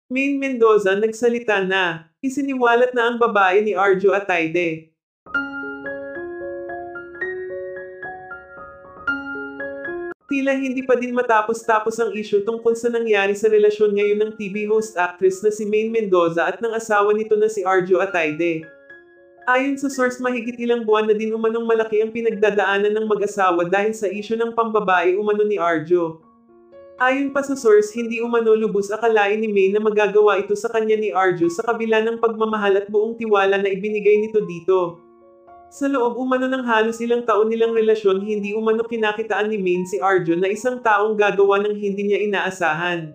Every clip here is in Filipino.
Maine Mendoza nagsalita na. Isiniwalat na ang babae ni Arjo Ataide. Tila hindi pa din matapos-tapos ang issue tungkol sa nangyari sa relasyon ngayon ng TV host actress na si Maine Mendoza at ng asawa nito na si Arjo Ataide. Ayon sa source, mahigit ilang buwan na din umanong malaki ang pinagdadaanan ng mag-asawa dahil sa issue ng pambabae umano ni Arjo. Ayon pa sa source, hindi umano lubos akalain ni Maine na magagawa ito sa kanya ni Arjo sa kabila ng pagmamahal at buong tiwala na ibinigay nito dito. Sa loob umano ng halos ilang taon nilang relasyon, hindi umano kinakitaan ni Maine si Arjo na isang taong gagawa ng hindi niya inaasahan.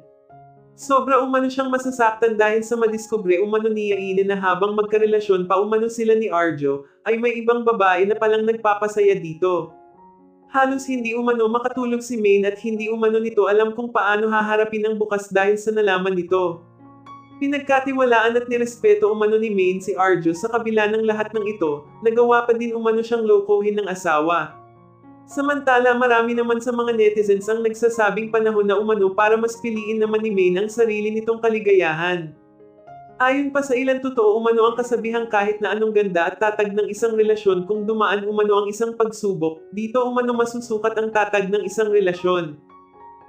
Sobra umano siyang masasaktan dahil sa madiskubre umano niya na habang magkarelasyon pa umano sila ni Arjo, ay may ibang babae na palang nagpapasaya dito. Halos hindi umano makatulog si Maine at hindi umano nito alam kung paano haharapin ang bukas dahil sa nalaman nito. Pinagkatiwalaan at nirespeto umano ni Maine si Arjo sa kabila ng lahat ng ito, nagawa pa din umano siyang lokohin ng asawa. Samantala marami naman sa mga netizens ang nagsasabing panahon na umano para mas piliin naman ni Maine ang sarili nitong kaligayahan. Ayon pa sa ilan, totoo umano ang kasabihang kahit na anong ganda at tatag ng isang relasyon, kung dumaan umano ang isang pagsubok, dito umano masusukat ang tatag ng isang relasyon.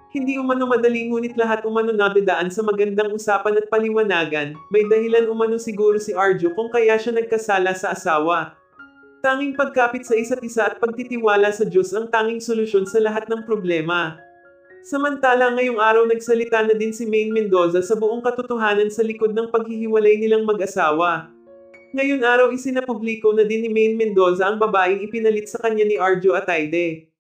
Hindi umano madali ngunit lahat umano nadadaan sa magandang usapan at paliwanagan, may dahilan umano siguro si Arjo kung kaya siya nagkasala sa asawa. Tanging pagkapit sa isa't isa at pagtitiwala sa Diyos ang tanging solusyon sa lahat ng problema. Samantala ngayong araw nagsalita na din si Maine Mendoza sa buong katotohanan sa likod ng paghihiwalay nilang mag-asawa. Ngayong araw isinapubliko na din ni Maine Mendoza ang babaeng ipinalit sa kanya ni Arjo Ataide.